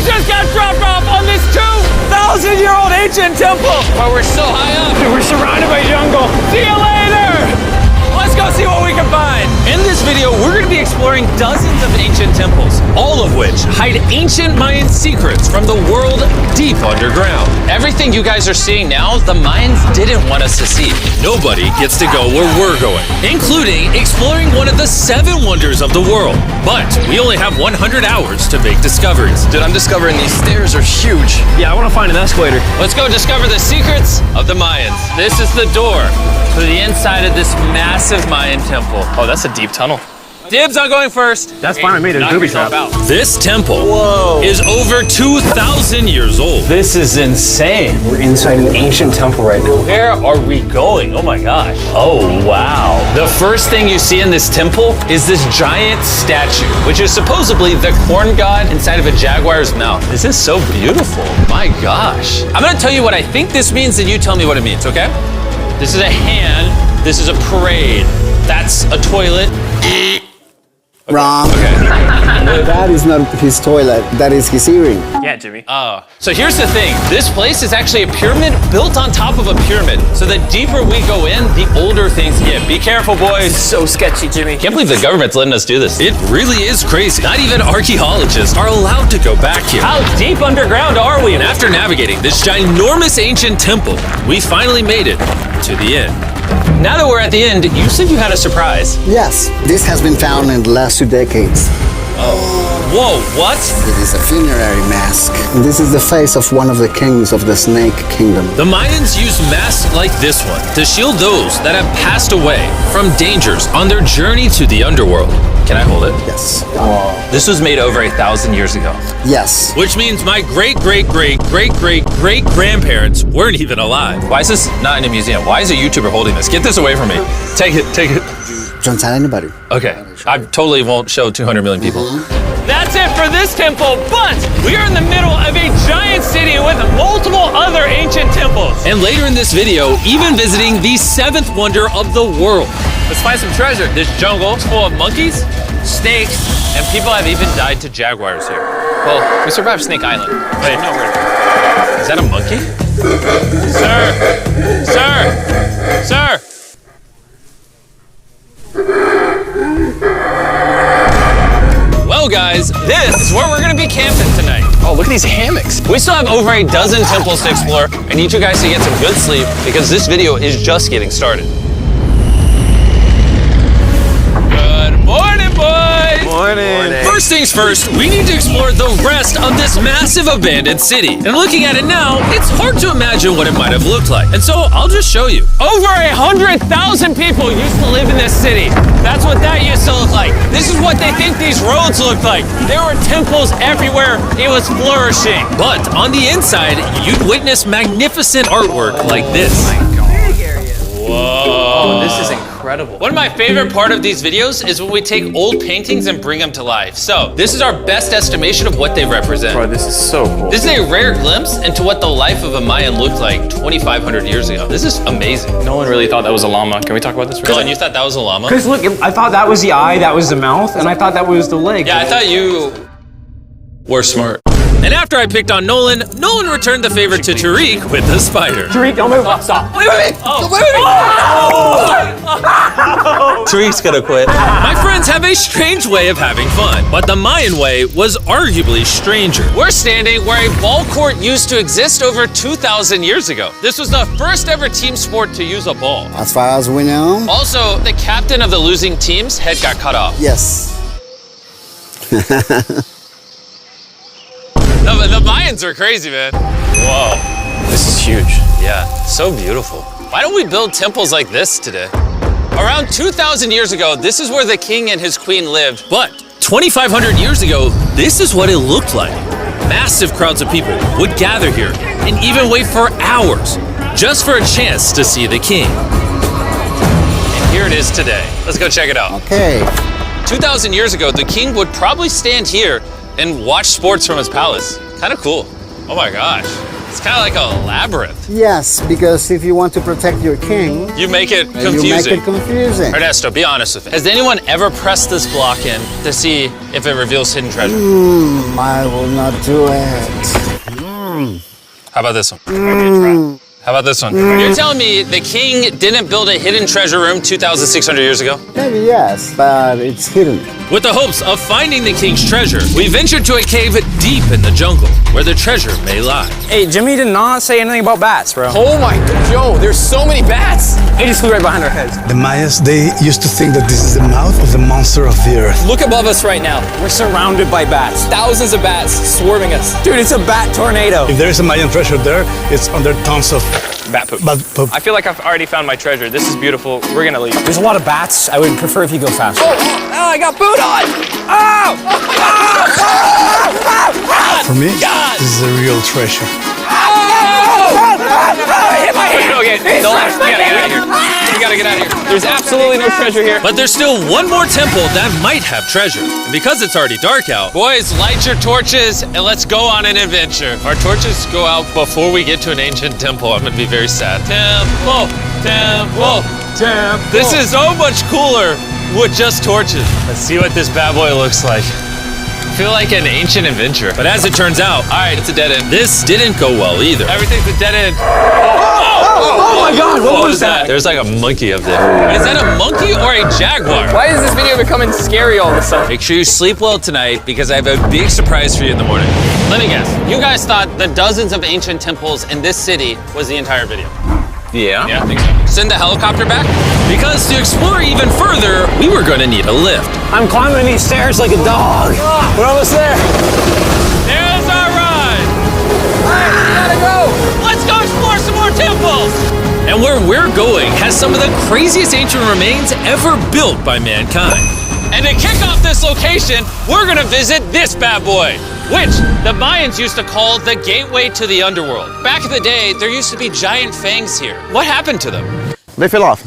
just got dropped off on this 2,000-year-old ancient temple. But we're so high up. We're surrounded by jungle. See you later. Let's go see what we can find. In this video, we're going to be exploring dozens of ancient temples, all of which hide ancient Mayan secrets from the world deep underground. Everything you guys are seeing now, the Mayans didn't want us to see. Nobody gets to go where we're going, including exploring one of the 7 wonders of the world. But we only have 100 hours to make discoveries. Dude, I'm discovering these stairs are huge. Yeah, I want to find an escalator. Let's go discover the secrets of the Mayans. This is the door to the inside of this massive Mayan temple. Oh, that's a deep tunnel. Dibs on going first. That's fine with me. There's booby trap. This temple is over 2,000 years old. This is insane. We're inside an ancient temple right now. Where are we going? Oh my gosh. Oh, wow. The first thing you see in this temple is this giant statue, which is supposedly the corn god inside of a jaguar's mouth. This is so beautiful. My gosh. I'm gonna tell you what I think this means, and you tell me what it means, okay? This is a hand. This is a parade. That's a toilet. Wrong. Okay. That is not his toilet. That is his earring. Yeah, Jimmy. Oh. So here's the thing. This place is actually a pyramid built on top of a pyramid. So the deeper we go in, the older things get. Be careful, boys. So sketchy, Jimmy. Can't believe the government's letting us do this. It really is crazy. Not even archaeologists are allowed to go back here. How deep underground are we? And after navigating this ginormous ancient temple, we finally made it to the end. Now that we're at the end, you said you had a surprise. Yes, this has been found in the last 2 decades. Whoa, what? It is a funerary mask. This is the face of one of the kings of the Snake Kingdom. The Mayans used masks like this one to shield those that have passed away from dangers on their journey to the underworld. Can I hold it? Yes. This was made over 1,000 years ago. Yes. Which means my great-great-great-great-great-grandparents weren't even alive. Why is this not in a museum? Why is a YouTuber holding this? Get this away from me. Take it, take it. Don't tell anybody. Okay, I totally won't show 200 million people. That's it for this temple, but we are in the middle of a giant city with multiple other ancient temples. And later in this video, even visiting the 7th wonder of the world. Let's find some treasure. This jungle is full of monkeys, snakes, and people have even died to jaguars here. Well, we survived Snake Island. Wait, no, is that a monkey? Sir! Sir! Sir! Well, guys, this is where we're gonna be camping tonight. Oh, look at these hammocks. We still have over a dozen temples to explore. I need you guys to get some good sleep because this video is just getting started. Good morning, boys! Morning. First things first, we need to explore the rest of this massive abandoned city. And looking at it now, it's hard to imagine what it might have looked like. And so I'll just show you. Over 100,000 people used to live in this city. That's what that used to look like. This is what they think these roads look like. There were temples everywhere. It was flourishing. But on the inside, you'd witness magnificent artwork like this. Whoa. This is incredible. One of my favorite part of these videos is when we take old paintings and bring them to life. So this is our best estimation of what they represent. Bro, this is so cool. This is a rare glimpse into what the life of a Mayan looked like 2,500 years ago. This is amazing. No one really thought that was a llama. Can we talk about this for a Dylan, second? you thought that was a llama? Because look, I thought that was the eye, that was the mouth, and I thought that was the leg. Yeah, I thought you were smart. And after I picked on Nolan returned the favor to Tariq with the spider. Tariq, don't move. Stop. Wait. Tariq's gonna quit. My friends have a strange way of having fun, but the Mayan way was arguably stranger. We're standing where a ball court used to exist over 2,000 years ago. This was the first ever team sport to use a ball. As far as we know. Also, the captain of the losing team's head got cut off. Yes. The Mayans are crazy, man. Whoa. This is huge. Yeah, so beautiful. Why don't we build temples like this today? Around 2,000 years ago, this is where the king and his queen lived. But 2,500 years ago, this is what it looked like. Massive crowds of people would gather here and even wait for hours just for a chance to see the king. And here it is today. Let's go check it out. Okay. 2,000 years ago, the king would probably stand here and watch sports from his palace. Kind of cool. Oh my gosh. It's kind of like a labyrinth. Yes, because if you want to protect your king, You make it you make confusing. it confusing. Ernesto, be honest with me. Has anyone ever pressed this block in to see if it reveals hidden treasure? I will not do it. How about this one? How about this one? You're telling me the king didn't build a hidden treasure room 2,600 years ago? Maybe yes, but it's hidden. With the hopes of finding the king's treasure, we ventured to a cave deep in the jungle where the treasure may lie. Hey, Jimmy did not say anything about bats, bro. Oh my god, Joe, there's so many bats. They just flew right behind our heads. The Mayas, they used to think that this is the mouth of the monster of the earth. Look above us right now. We're surrounded by bats. Thousands of bats swarming us. Dude, it's a bat tornado. If there is a Mayan treasure there, it's under tons of Bat poop. bat poop. I feel like I've already found my treasure. This is beautiful. We're gonna leave. There's a lot of bats. I would prefer if you go faster. Oh, I got food on. For me, this is a real treasure. Okay, no, we gotta get out of here. We gotta get out of here. There's absolutely no treasure here. But there's still one more temple that might have treasure. And because it's already dark out, boys, light your torches and let's go on an adventure. If our torches go out before we get to an ancient temple, I'm gonna be very sad. Temple, temple, temple. This is so much cooler with just torches. Let's see what this bad boy looks like. I feel like an ancient adventure. But as it turns out, all right, it's a dead end. This didn't go well either. Everything's a dead end. Oh my god, what was that? There's like a monkey up there. Is that a monkey or a jaguar? Why is this video becoming scary all of a sudden? Make sure you sleep well tonight because I have a big surprise for you in the morning. Let me guess. You guys thought the dozens of ancient temples in this city was the entire video. Yeah. Yeah, I think so. Send the helicopter back? Because to explore even further, we were going to need a lift. I'm climbing these stairs like a dog. We're almost there. There's our ride. We gotta go. Let's go explore some more temples. And where we're going has some of the craziest ancient remains ever built by mankind. And to kick off this location, we're gonna visit this bad boy, which the Mayans used to call the gateway to the underworld. Back in the day, there used to be giant fangs here. What happened to them? They fell off.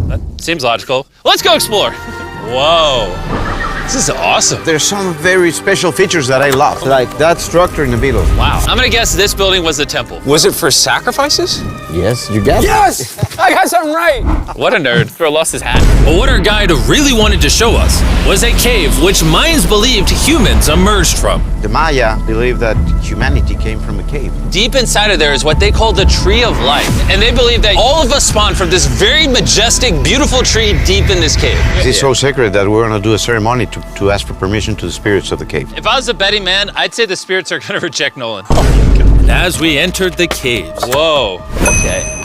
That seems logical. Let's go explore. Whoa, this is awesome. There's some very special features that I love, like that structure in the middle. Wow, I'm gonna guess this building was the temple. Was it for sacrifices? Yes, you get it. Yes! I got something right. What a nerd. Throw lost his hat. But what our guide really wanted to show us was a cave which Mayans believed humans emerged from. The Maya believe that humanity came from a cave. Deep inside of there is what they call the Tree of Life. And they believe that all of us spawned from this very majestic, beautiful tree deep in this cave. It's so sacred that we're gonna do a ceremony to ask for permission to the spirits of the cave. If I was a betting man, I'd say the spirits are gonna reject Nolan. And as we entered the caves, whoa, okay.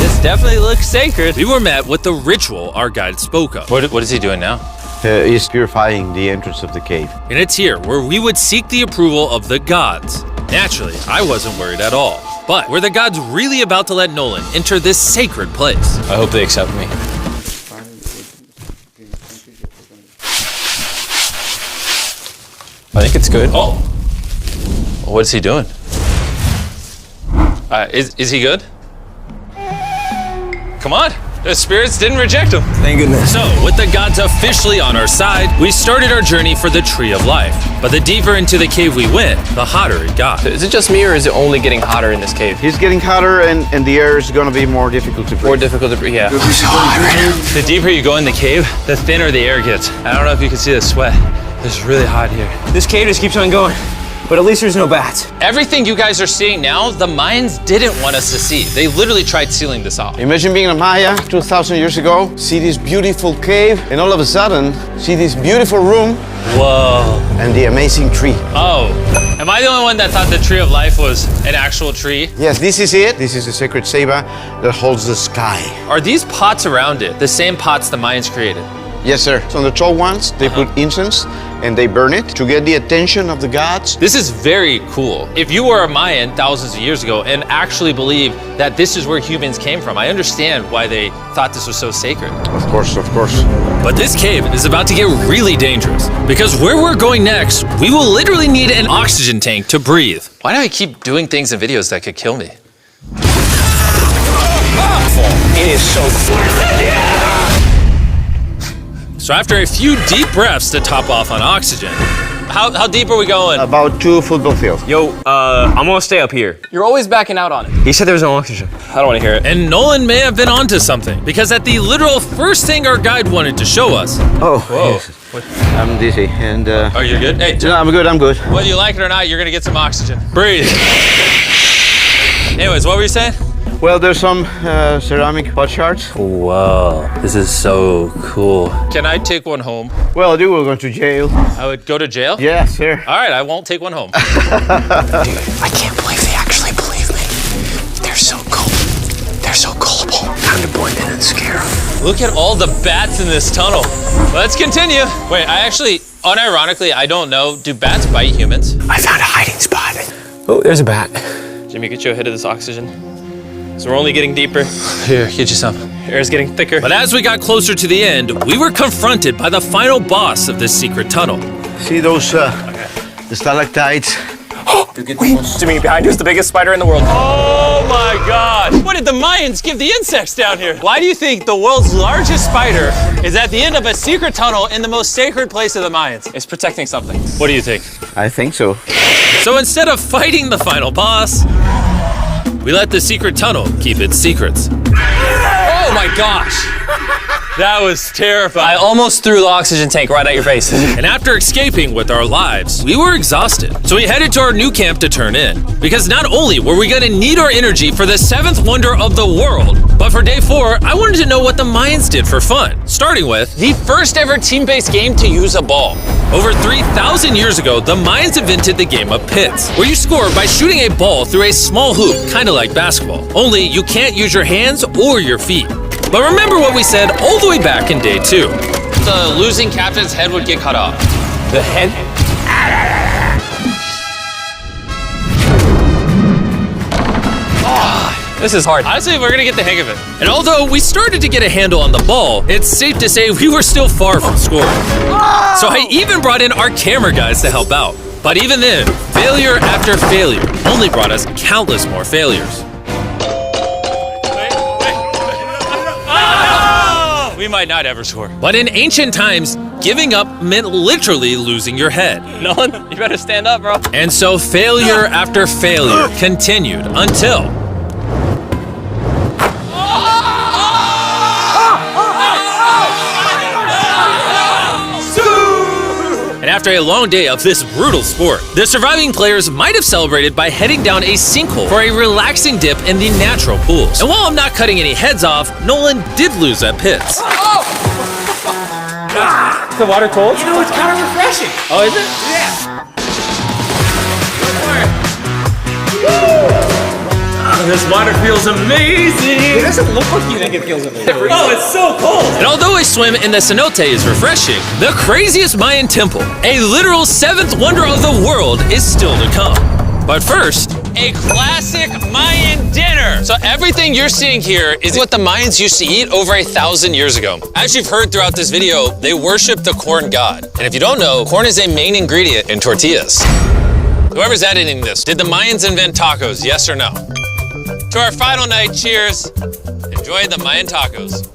This definitely looks sacred. We were met with the ritual our guide spoke of. What is he doing now? He's purifying the entrance of the cave. And it's here where we would seek the approval of the gods. Naturally, I wasn't worried at all. But were the gods really about to let Nolan enter this sacred place? I hope they accept me. I think it's good. Oh. What's he doing? Is he good? Come on. The spirits didn't reject him. Thank goodness. So, with the gods officially on our side, we started our journey for the Tree of Life. But the deeper into the cave we went, the hotter it got. Is it just me or is it only getting hotter in this cave? He's getting hotter and the air is gonna be more difficult to breathe. More difficult to breathe, yeah. The deeper you go in the cave, the thinner the air gets. I don't know if you can see the sweat. It's really hot here. This cave just keeps on going. But at least there's no bats. Everything you guys are seeing now, the Mayans didn't want us to see. They literally tried sealing this off. Imagine being a Maya 2,000 years ago, see this beautiful cave, and all of a sudden, see this beautiful room Whoa. and the amazing tree. Oh, am I the only one that thought the Tree of Life was an actual tree? Yes, this is it. This is the sacred ceiba that holds the sky. Are these pots around it the same pots the Mayans created? Yes, sir. So on the tall ones, they put incense and they burn it to get the attention of the gods. This is very cool. If you were a Mayan thousands of years ago and actually believed that this is where humans came from, I understand why they thought this was so sacred. Of course, of course. But this cave is about to get really dangerous because where we're going next, we will literally need an oxygen tank to breathe. Why do I keep doing things in videos that could kill me? It is so So after a few deep breaths to top off on oxygen, How deep are we going? About 2 football fields. Yo, I'm gonna stay up here. You're always backing out on it. He said there was no oxygen. I don't want to hear it. And Nolan may have been onto something, because at the literal first thing our guide wanted to show us. Oh, I'm dizzy and. Oh, you're good? Hey, No, I'm good. I'm good. whether you like it or not, you're gonna get some oxygen. Breathe. Anyways, what were you saying? Well, there's some ceramic pot shards. Whoa, this is so cool. Can I take one home? Well, you will go to jail. I would go to jail? Yeah, sir. All right, I won't take one home. I can't believe they actually believe me. They're so cool. They're so gullible. Time to blend in and scare them. Look at all the bats in this tunnel. Let's continue. Wait, I actually, unironically, I don't know. Do bats bite humans? I found a hiding spot. Oh, there's a bat. Jimmy, get you a hit of this oxygen. So we're only getting deeper. Here, get you some. Air's getting thicker. But as we got closer to the end, we were confronted by the final boss of this secret tunnel. See those the stalactites? Jimmy, behind you is the biggest spider in the world. Oh my God! What did the Mayans give the insects down here? Why do you think the world's largest spider is at the end of a secret tunnel in the most sacred place of the Mayans? It's protecting something. What do you think? I think so. So instead of fighting the final boss, we let the secret tunnel keep its secrets. Oh my gosh! That was I terrifying. almost threw the oxygen tank right at your face. And after escaping with our lives, we were exhausted. So we headed to our new camp to turn in. Because not only were we gonna need our energy for the 7th wonder of the world, but for day 4, I wanted to know what the Mayans did for fun. Starting with the first ever team-based game to use a ball. Over 3,000 years ago, the Mayans invented the game of pits, where you score by shooting a ball through a small hoop, kind of like basketball. Only you can't use your hands or your feet. But remember what we said all the way back in day 2. The losing captain's head would get cut off. The head? This is hard. Honestly, we're gonna get the hang of it. And although we started to get a handle on the ball, it's safe to say we were still far from scoring. So I even brought in our camera guys to help out. But even then, failure after failure only brought us countless more failures. We might not ever score. But in ancient times, giving up meant literally losing your head. Nolan, you better stand up, bro. And so failure after failure continued until... And after a long day of this brutal sport, the surviving players might have celebrated by heading down a sinkhole for a relaxing dip in the natural pools. And while I'm not cutting any heads off, Nolan did lose at pits. Is the water cold? You know, it's kind of refreshing. Oh, is it? This water feels amazing! It doesn't look like you think it feels amazing. Oh, it's so cold! And although a swim in the cenote is refreshing, the craziest Mayan temple, a literal 7th wonder of the world, is still to come. But first, a classic Mayan dinner. So everything you're seeing here is what the Mayans used to eat over 1,000 years ago. As you've heard throughout this video, they worship the corn god. And if you don't know, corn is a main ingredient in tortillas. Whoever's editing this, did the Mayans invent tacos, yes or no? To our final night, cheers. Enjoy the Mayan tacos.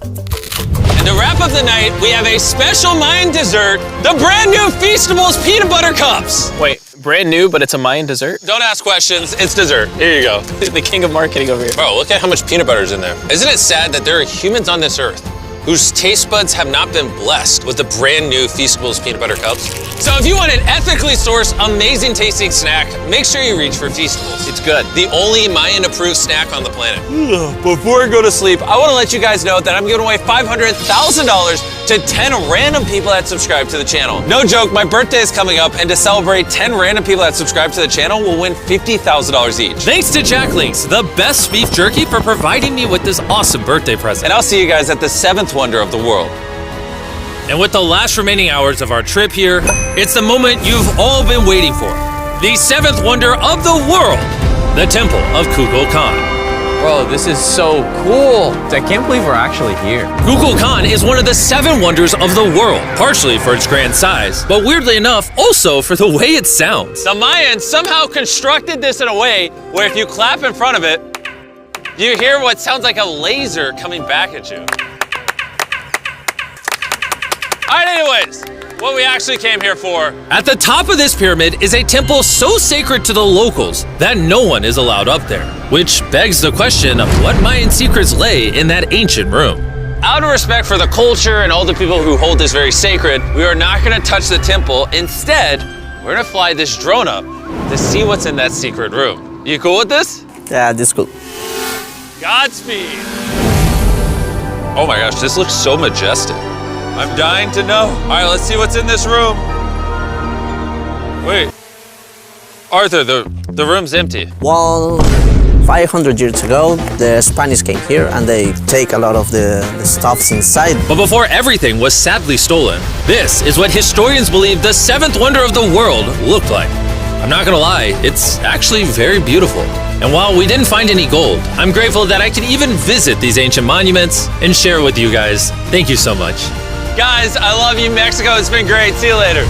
And to wrap up the night, we have a special Mayan dessert, the brand new Feastables peanut butter cups. Wait, brand new, but it's a Mayan dessert? Don't ask questions, it's dessert. Here you go. The king of marketing over here. Bro, look at how much peanut butter is in there. Isn't it sad that there are humans on this earth whose taste buds have not been blessed with the brand new Feastables peanut butter cups? So if you want an ethically sourced, amazing tasting snack, make sure you reach for Feastables. It's good. The only Mayan approved snack on the planet. Before I go to sleep, I want to let you guys know that I'm giving away $500,000 to 10 random people that subscribe to the channel. No joke, my birthday is coming up, and to celebrate, 10 random people that subscribe to the channel will win $50,000 each. Thanks to Jack Links, the best beef jerky, for providing me with this awesome birthday present. And I'll see you guys at the 7th wonder of the world. And with the last remaining hours of our trip here, it's the moment you've all been waiting for. The 7th wonder of the world, the Temple of Kukulkan. Bro, this is so cool. I can't believe we're actually here. Kukulkan is one of the 7 wonders of the world, partially for its grand size, but weirdly enough, also for the way it sounds. The Mayans somehow constructed this in a way where if you clap in front of it, you hear what sounds like a laser coming back at you. All right, anyways, what we actually came here for. At the top of this pyramid is a temple so sacred to the locals that no one is allowed up there, which begs the question of what Mayan secrets lay in that ancient room. Out of respect for the culture and all the people who hold this very sacred, we are not gonna touch the temple. Instead, we're gonna fly this drone up to see what's in that secret room. You cool with this? Yeah, this is cool. Godspeed. Oh my gosh, this looks so majestic. I'm dying to know. All right, let's see what's in this room. Wait, Arthur, the room's empty. Well, 500 years ago, the Spanish came here and they take a lot of the stuffs inside. But before everything was sadly stolen, this is what historians believe the seventh wonder of the world looked like. I'm not gonna lie, it's actually very beautiful. And while we didn't find any gold, I'm grateful that I could even visit these ancient monuments and share with you guys. Thank you so much. Guys, I love you, Mexico. It's been great. See you later.